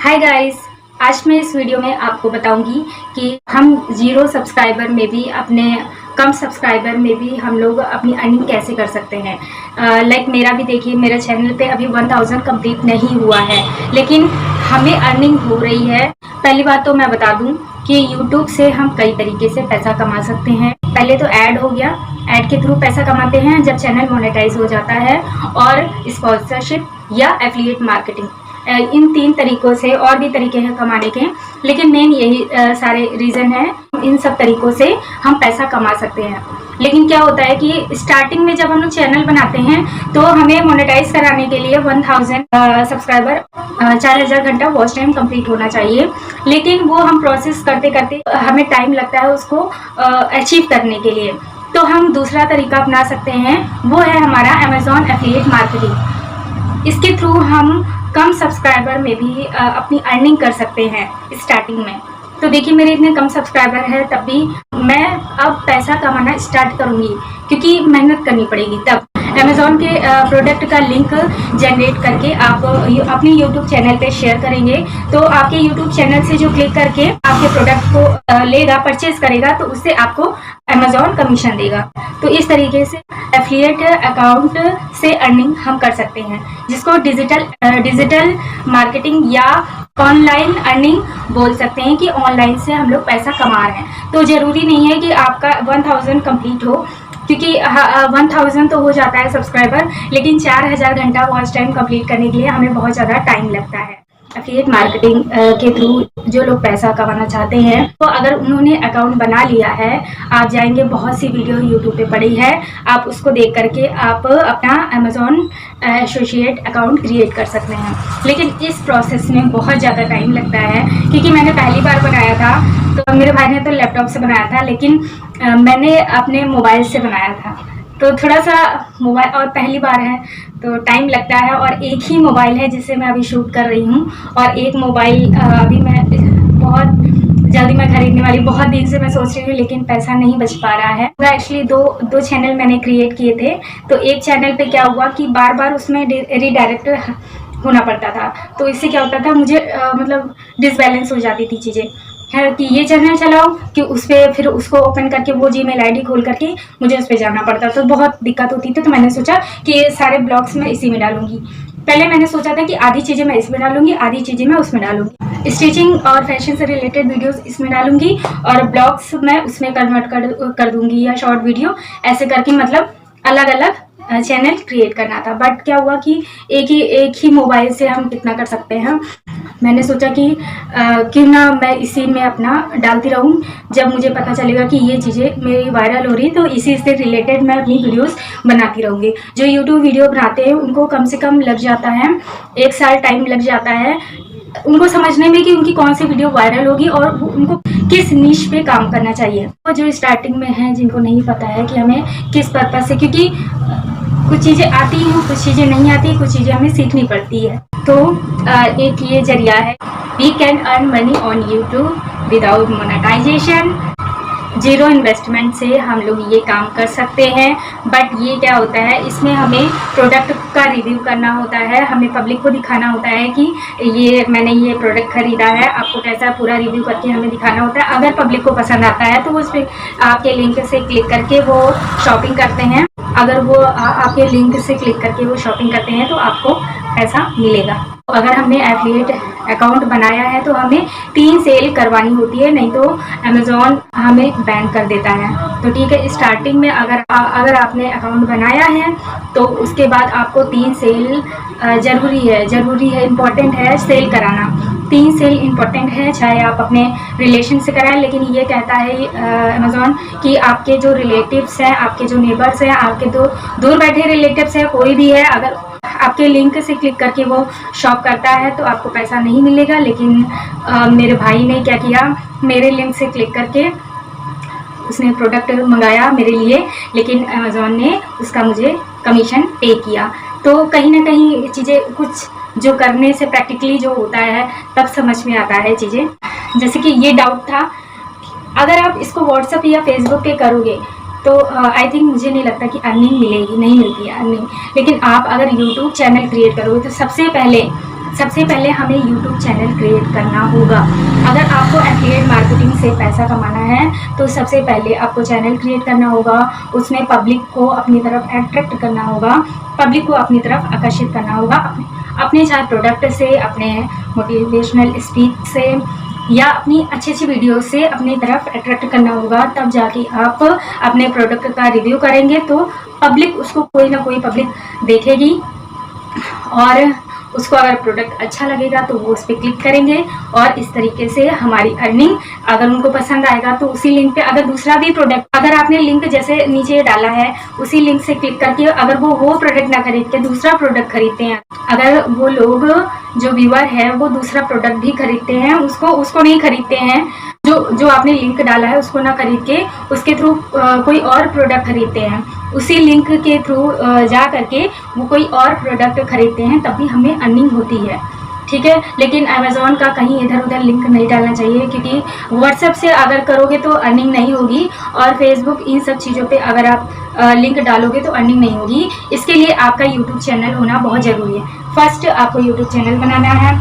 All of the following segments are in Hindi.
हाय गाइस, आज मैं इस वीडियो में आपको बताऊंगी कि हम जीरो सब्सक्राइबर में भी कम सब्सक्राइबर में भी हम लोग अपनी अर्निंग कैसे कर सकते हैं। लाइक मेरा भी देखिए, मेरे चैनल पे अभी 1000 कंप्लीट नहीं हुआ है, लेकिन हमें अर्निंग हो रही है। पहली बात तो मैं बता दूं कि यूट्यूब से हम कई तरीके से पैसा कमा सकते हैं। पहले तो ऐड हो गया, ऐड के थ्रू पैसा कमाते हैं जब चैनल मोनेटाइज हो जाता है, और स्पॉन्सरशिप या एफिलिएट मार्केटिंग। इन 3 तरीकों से, और भी तरीके हैं कमाने के, लेकिन मेन यही सारे रीज़न है। इन सब तरीकों से हम पैसा कमा सकते हैं। लेकिन क्या होता है कि स्टार्टिंग में जब हम लोग चैनल बनाते हैं तो हमें मोनेटाइज कराने के लिए 1000 सब्सक्राइबर 4000 घंटा वॉच टाइम कंप्लीट होना चाहिए। लेकिन वो हम प्रोसेस करते करते हमें टाइम लगता है उसको अचीव करने के लिए। तो हम दूसरा तरीका अपना सकते हैं, वो है हमारा अमेजॉन एफिलिएट मार्केटिंग। इसके थ्रू हम कम सब्सक्राइबर में भी अपनी अर्निंग कर सकते हैं स्टार्टिंग में। तो देखिए, मेरे इतने कम सब्सक्राइबर है, तब भी मैं अब पैसा कमाना स्टार्ट करूंगी, क्योंकि मेहनत करनी पड़ेगी। तब अमेजॉन के प्रोडक्ट का लिंक जनरेट करके आप अपने यूट्यूब चैनल पे शेयर करेंगे, तो आपके यूट्यूब चैनल से जो क्लिक करके आपके प्रोडक्ट को लेगा, परचेज करेगा, तो उससे आपको अमेजॉन कमीशन देगा। तो इस तरीके से एफिलिएट अकाउंट से अर्निंग हम कर सकते हैं, जिसको डिजिटल मार्केटिंग या ऑनलाइन अर्निंग बोल सकते हैं, कि ऑनलाइन से हम लोग पैसा कमा रहे हैं। तो ज़रूरी नहीं है कि आपका 1000 कंप्लीट हो, क्योंकि 1000 तो हो जाता है सब्सक्राइबर, लेकिन 4000 घंटा वॉच टाइम कंप्लीट करने के लिए हमें बहुत ज़्यादा टाइम लगता है। एफिलिएट मार्केटिंग के थ्रू जो लोग पैसा कमाना चाहते हैं, तो अगर उन्होंने अकाउंट बना लिया है, आप जाएंगे, बहुत सी वीडियो यूट्यूब पे पड़ी है, आप उसको देख करके आप अपना अमेजॉन एसोसिएट अकाउंट क्रिएट कर सकते हैं। लेकिन इस प्रोसेस में बहुत ज़्यादा टाइम लगता है, क्योंकि मैंने पहली बार बनाया था, तो मेरे भाई ने तो लैपटॉप से बनाया था, लेकिन मैंने अपने मोबाइल से बनाया था। तो थोड़ा सा मोबाइल, और पहली बार है तो टाइम लगता है। और एक ही मोबाइल है जिससे मैं अभी शूट कर रही हूँ, और एक मोबाइल अभी मैं बहुत जल्दी मैं खरीदने वाली, बहुत दिन से मैं सोच रही हूँ, लेकिन पैसा नहीं बच पा रहा है। एक्चुअली दो चैनल मैंने क्रिएट किए थे, तो एक चैनल पे क्या हुआ कि बार बार उसमें रीडायरेक्ट होना पड़ता था। तो इससे क्या होता था, मुझे मतलब डिसबैलेंस हो जाती थी चीज़ें, है कि ये चैनल चलाओ कि उस पर फिर उसको ओपन करके वो जीमेल आईडी खोल करके मुझे उस पर जाना पड़ता, तो बहुत दिक्कत होती थी। तो मैंने सोचा कि ये सारे ब्लॉग्स मैं इसी में डालूंगी। पहले मैंने सोचा था कि आधी चीज़ें मैं इसमें डालूंगी, आधी चीज़ें मैं उसमें डालूंगी, स्टिचिंग और फैशन से रिलेटेड वीडियोस इसमें डालूंगी, और ब्लॉग्स मैं उसमें कन्वर्ट कर दूंगी, या शॉर्ट वीडियो, ऐसे करके मतलब अलग अलग चैनल क्रिएट करना था। बट क्या हुआ कि एक ही मोबाइल से हम कितना कर सकते हैं। मैंने सोचा कि क्यों ना मैं इसी में अपना डालती रहूं, जब मुझे पता चलेगा कि ये चीज़ें मेरी वायरल हो रही, तो इसी से रिलेटेड मैं अपनी वीडियोस बनाती रहूँगी। जो यूट्यूब वीडियो बनाते हैं उनको कम से कम लग जाता है 1 साल टाइम लग जाता है उनको समझने में कि उनकी कौन सी वीडियो वायरल होगी और उनको किस निश पे काम करना चाहिए। तो जो स्टार्टिंग में है, जिनको नहीं पता है कि हमें किस पर्पज से, क्योंकि कुछ चीज़ें आती हैं, कुछ चीज़ें नहीं आती, कुछ चीज़ें हमें सीखनी पड़ती है। तो एक ये जरिया है, we can earn money on YouTube without monetisation. Zero investment से हम लोग ये काम कर सकते हैं। बट ये क्या होता है, इसमें हमें प्रोडक्ट का रिव्यू करना होता है, हमें पब्लिक को दिखाना होता है कि मैंने ये प्रोडक्ट खरीदा है, आपको कैसा, पूरा रिव्यू करके हमें दिखाना होता है। अगर पब्लिक को पसंद आता है तो उस पर आपके लिंक से क्लिक करके वो शॉपिंग करते हैं। अगर वो आपके लिंक से क्लिक करके वो शॉपिंग करते हैं तो आपको पैसा मिलेगा। अगर हमने एफिलिएट अकाउंट बनाया है तो हमें 3 सेल करवानी होती है, नहीं तो अमेजॉन हमें बैन कर देता है। तो ठीक है, स्टार्टिंग में अगर आपने अकाउंट बनाया है तो उसके बाद आपको 3 सेल ज़रूरी है, इम्पॉर्टेंट है सेल कराना। 3 सेल इम्पॉर्टेंट है, चाहे आप अपने रिलेशन से कराएं, लेकिन ये कहता है अमेजॉन कि आपके जो रिलेटिव्स हैं, आपके जो नेबर्स हैं, आपके दूर बैठे रिलेटिव्स हैं, कोई भी है, अगर आपके लिंक से क्लिक करके वो शॉप करता है तो आपको पैसा नहीं मिलेगा। लेकिन मेरे भाई ने क्या किया, मेरे लिंक से क्लिक करके उसने प्रोडक्ट मंगाया मेरे लिए, लेकिन अमेजॉन ने उसका मुझे कमीशन पे किया। तो कहीं ना कहीं चीज़ें कुछ जो करने से प्रैक्टिकली जो होता है तब समझ में आता है चीज़ें। जैसे कि ये डाउट था, अगर आप इसको व्हाट्सएप या फेसबुक पे करोगे तो आई थिंक मुझे नहीं लगता कि अर्निंग मिलेगी, नहीं मिलती है अर्निंग। लेकिन आप अगर यूट्यूब चैनल क्रिएट करोगे तो सबसे पहले सबसे पहले हमें यूट्यूब चैनल क्रिएट करना होगा। अगर आपको एफिलिएट मार्केटिंग से पैसा कमाना है तो सबसे पहले आपको चैनल क्रिएट करना होगा, उसमें पब्लिक को अपनी तरफ अट्रैक्ट करना होगा, पब्लिक को अपनी तरफ आकर्षित करना होगा, अपने चाहे प्रोडक्ट से, अपने मोटिवेशनल स्पीच से या अपनी अच्छी वीडियो से अपनी तरफ अट्रैक्ट करना होगा। तब जाके आप अपने प्रोडक्ट का रिव्यू करेंगे तो पब्लिक उसको, कोई ना कोई पब्लिक देखेगी और उसको अगर प्रोडक्ट अच्छा लगेगा तो वो उस पर क्लिक करेंगे और इस तरीके से हमारी अर्निंग, अगर उनको पसंद आएगा तो उसी लिंक पे अगर दूसरा भी प्रोडक्ट, अगर आपने लिंक जैसे नीचे डाला है उसी लिंक से क्लिक करके अगर वो प्रोडक्ट ना खरीद के दूसरा प्रोडक्ट खरीदते हैं, अगर वो लोग जो व्यूअर है वो दूसरा प्रोडक्ट भी खरीदते हैं, उसको नहीं खरीदते हैं, जो आपने लिंक डाला है उसको ना खरीद के उसके थ्रू कोई और प्रोडक्ट खरीदते हैं, उसी लिंक के थ्रू जा करके वो कोई और प्रोडक्ट खरीदते हैं, तभी हमें अर्निंग होती है। ठीक है, लेकिन अमेज़ॉन का कहीं इधर उधर लिंक नहीं डालना चाहिए, क्योंकि व्हाट्सएप से अगर करोगे तो अर्निंग नहीं होगी और फेसबुक, इन सब चीज़ों पे अगर आप लिंक डालोगे तो अर्निंग नहीं होगी। इसके लिए आपका यूट्यूब चैनल होना बहुत ज़रूरी है। फर्स्ट आपको यूट्यूब चैनल बनाना है,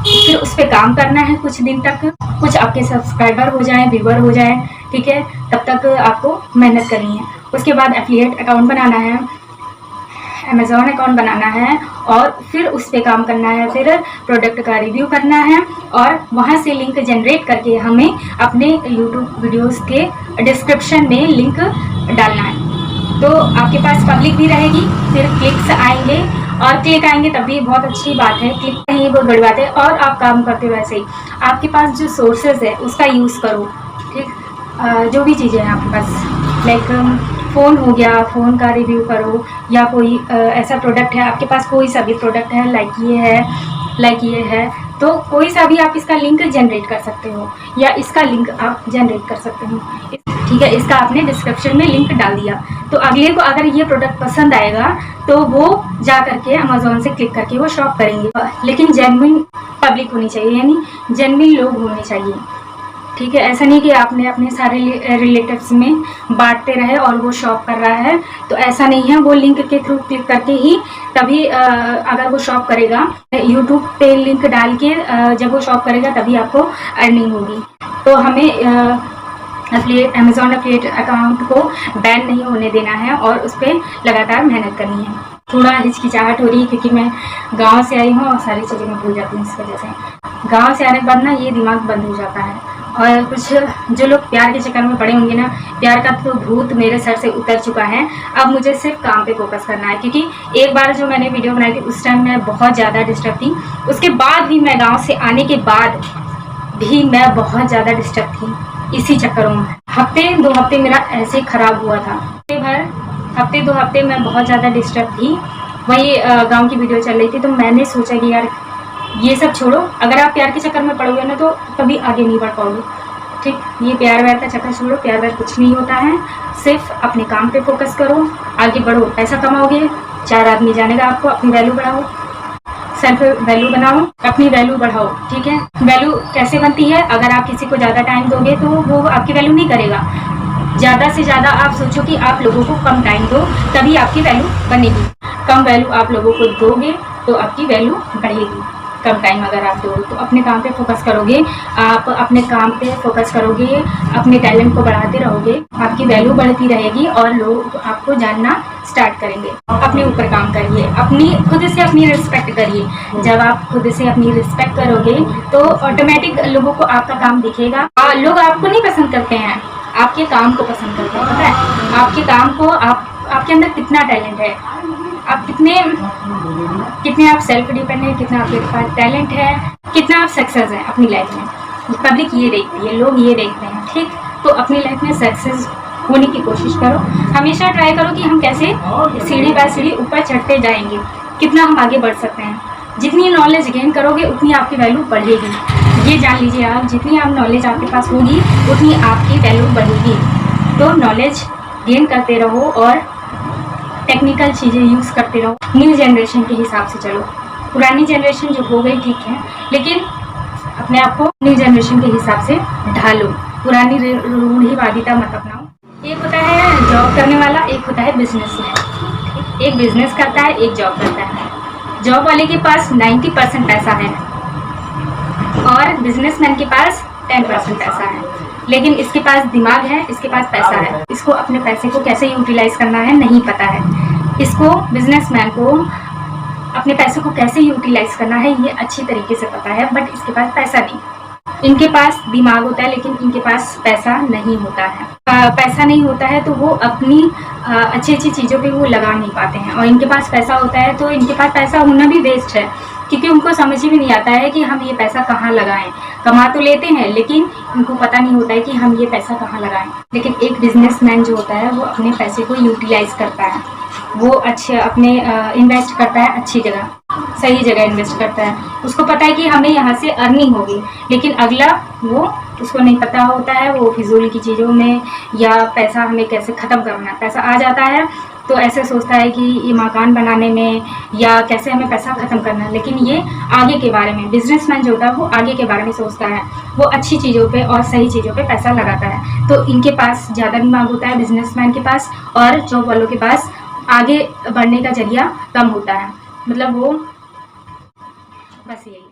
फिर उस पर काम करना है कुछ दिन तक, कुछ आपके सब्सक्राइबर हो जाएं, व्यूअर हो जाएं, ठीक है, तब तक आपको मेहनत करनी है। उसके बाद एफिलिएट अकाउंट बनाना है, अमेज़ॉन अकाउंट बनाना है और फिर उस पर काम करना है, फिर प्रोडक्ट का रिव्यू करना है और वहाँ से लिंक जनरेट करके हमें अपने यूट्यूब वीडियोस के डिस्क्रिप्शन में लिंक डालना है। तो आपके पास पब्लिक भी रहेगी, फिर क्लिक्स आएंगे और क्लिक आएंगे तभी बहुत अच्छी बात है, क्लिक नहीं बहुत बड़ी बात है। और आप काम करते हो वैसे ही आपके पास जो सोर्सेज है उसका यूज़ करो, ठीक। जो भी चीज़ें हैं आपके पास, लाइक फ़ोन हो गया, फ़ोन का रिव्यू करो, या कोई ऐसा प्रोडक्ट है आपके पास, कोई सा भी प्रोडक्ट है, लाइक ये है तो कोई सा भी आप इसका लिंक जनरेट कर सकते हो या इसका लिंक आप जनरेट कर सकते हो, ठीक है। इसका आपने डिस्क्रिप्शन में लिंक डाल दिया तो अगले को अगर ये प्रोडक्ट पसंद आएगा तो वो जा करके अमेज़ॉन से क्लिक करके वो शॉप करेंगे। लेकिन जेन्युइन पब्लिक होनी चाहिए, यानी जेन्युइन लोग होने चाहिए, ठीक है। ऐसा नहीं कि आपने अपने सारे रिलेटिव्स में बांटते रहे और वो शॉप कर रहा है, तो ऐसा नहीं है। वो लिंक के थ्रू क्लिक करके ही तभी अगर वो शॉप करेगा, यूट्यूब पे लिंक डाल के जब वो शॉप करेगा तभी आपको अर्निंग होगी। तो हमें अमेज़ॉन एफिलिएट अकाउंट को बैन नहीं होने देना है और उस पर लगातार मेहनत करनी है। थोड़ा हिचकिचाहट हो रही है क्योंकि मैं गांव से आई हूँ और सारी चीज़ें मैं भूल जाती हूँ, इस वजह से। गांव से आने के बाद ना ये दिमाग बंद हो जाता है और कुछ जो लोग प्यार के चक्कर में पड़े होंगे ना, प्यार का तो भूत मेरे सर से उतर चुका है। अब मुझे सिर्फ काम पे फोकस करना है, क्योंकि एक बार जो मैंने वीडियो बनाई थी उस टाइम मैं बहुत ज़्यादा डिस्टर्ब थी। उसके बाद भी मैं गाँव से आने के बाद भी मैं बहुत ज़्यादा डिस्टर्ब थी इसी चक्करों में। हफ्ते 2 हफ्ते मेरा ऐसे ख़राब हुआ था, हफ्ते 2 हफ्ते मैं बहुत ज़्यादा डिस्टर्ब थी। वही गांव की वीडियो चल रही थी तो मैंने सोचा कि यार ये सब छोड़ो, अगर आप प्यार के चक्कर में पड़ोगे ना तो कभी आगे नहीं बढ़ पाओगे, ठीक। ये प्यार व्यार का चक्कर छोड़ो, प्यार व्यार कुछ नहीं होता है, सिर्फ अपने काम पे फोकस करो, आगे बढ़ो, पैसा कमाओगे, 4 आदमी जानेगा आपको, अपनी वैल्यू बढ़ाओ, सेल्फ वैल्यू बनाओ, अपनी वैल्यू बढ़ाओ, ठीक है। वैल्यू कैसे बनती है? अगर आप किसी को ज़्यादा टाइम दोगे तो वो आपकी वैल्यू नहीं करेगा। ज़्यादा से ज़्यादा आप सोचो कि आप लोगों को कम टाइम दो, तभी आपकी वैल्यू बनेगी। कम वैल्यू आप लोगों को दोगे तो आपकी वैल्यू बढ़ेगी। कम टाइम अगर आप दोगे तो अपने काम पे फोकस करोगे, आप अपने काम पे फोकस करोगे, अपने टैलेंट को बढ़ाते रहोगे, आपकी वैल्यू बढ़ती रहेगी और लोग आपको जानना स्टार्ट करेंगे। अपने ऊपर काम करिए, अपनी खुद से अपनी रिस्पेक्ट करिए। जब आप खुद से अपनी रिस्पेक्ट करोगे तो ऑटोमेटिक लोगों को आपका काम दिखेगा। लोग आपको नहीं पसंद करते हैं, आपके काम को पसंद करते हैं। पता है आपके काम को, आपके अंदर कितना टैलेंट है, आप कितने आप सेल्फ डिपेंड है, कितना आपके पास टैलेंट है, कितना आप सक्सेस हैं अपनी लाइफ में। पब्लिक ये देखती है, लोग ये देखते हैं, ठीक। तो अपनी लाइफ में सक्सेस होने की कोशिश करो, हमेशा ट्राई करो कि हम कैसे सीढ़ी बाय सीढ़ी ऊपर चढ़ते जाएंगे, कितना हम आगे बढ़ सकते हैं। जितनी नॉलेज गेन करोगे उतनी आपकी वैल्यू बढ़ेगी। ये जान लीजिए आप, जितनी आप नॉलेज आपके पास होगी उतनी आपकी वैल्यू बढ़ेगी। तो नॉलेज गेन करते रहो और टेक्निकल चीज़ें यूज़ करते रहो। न्यू जनरेशन के हिसाब से चलो। पुरानी जनरेशन जो हो गई ठीक है, लेकिन अपने आप को न्यू जनरेशन के हिसाब से ढालो। पुरानी रूढ़िवादिता मत अपनाओ। एक होता है जॉब करने वाला, एक होता है बिजनेसमैन। एक बिजनेस करता है, एक जॉब करता है। जॉब वाले के पास 90% पैसा है और बिजनेसमैन के पास 10% पैसा है, लेकिन इसके पास दिमाग है, इसके पास पैसा है। इसको अपने पैसे को कैसे यूटिलाइज करना है नहीं पता है। इसको बिजनेसमैन को अपने पैसे को कैसे यूटिलाइज करना है ये अच्छी तरीके से पता है, बट इसके पास पैसा नहीं। इनके पास दिमाग होता है लेकिन इनके पास पैसा नहीं होता है। पैसा नहीं होता है तो वो अपनी अच्छी अच्छी चीज़ों पे वो लगा नहीं पाते हैं, और इनके पास पैसा होता है तो इनके पास पैसा होना भी वेस्ट है, क्योंकि उनको समझ ही भी नहीं आता है कि हम ये पैसा कहाँ लगाएं। कमा तो लेते हैं लेकिन उनको पता नहीं होता है कि हम ये पैसा कहाँ लगाएं। लेकिन एक बिजनेसमैन जो होता है वो अपने पैसे को यूटिलाइज करता है, वो अच्छे अपने इन्वेस्ट करता है, अच्छी जगह सही जगह इन्वेस्ट करता है। उसको पता है कि हमें यहाँ से अर्निंग होगी, लेकिन अगला वो उसको नहीं पता होता है। वो फिजूल की चीज़ों में या पैसा हमें कैसे ख़त्म करना है, पैसा आ जाता है तो ऐसे सोचता है कि ये मकान बनाने में या कैसे हमें पैसा ख़त्म करना है, लेकिन ये आगे के बारे में, बिजनेसमैन जो होता है वो आगे के बारे में सोचता है, वो अच्छी चीज़ों पे और सही चीज़ों पे पैसा लगाता है। तो इनके पास ज़्यादा दिमाग होता है बिजनेसमैन के पास, और जॉब वालों के पास आगे बढ़ने का जरिया कम होता है। मतलब वो बस यही।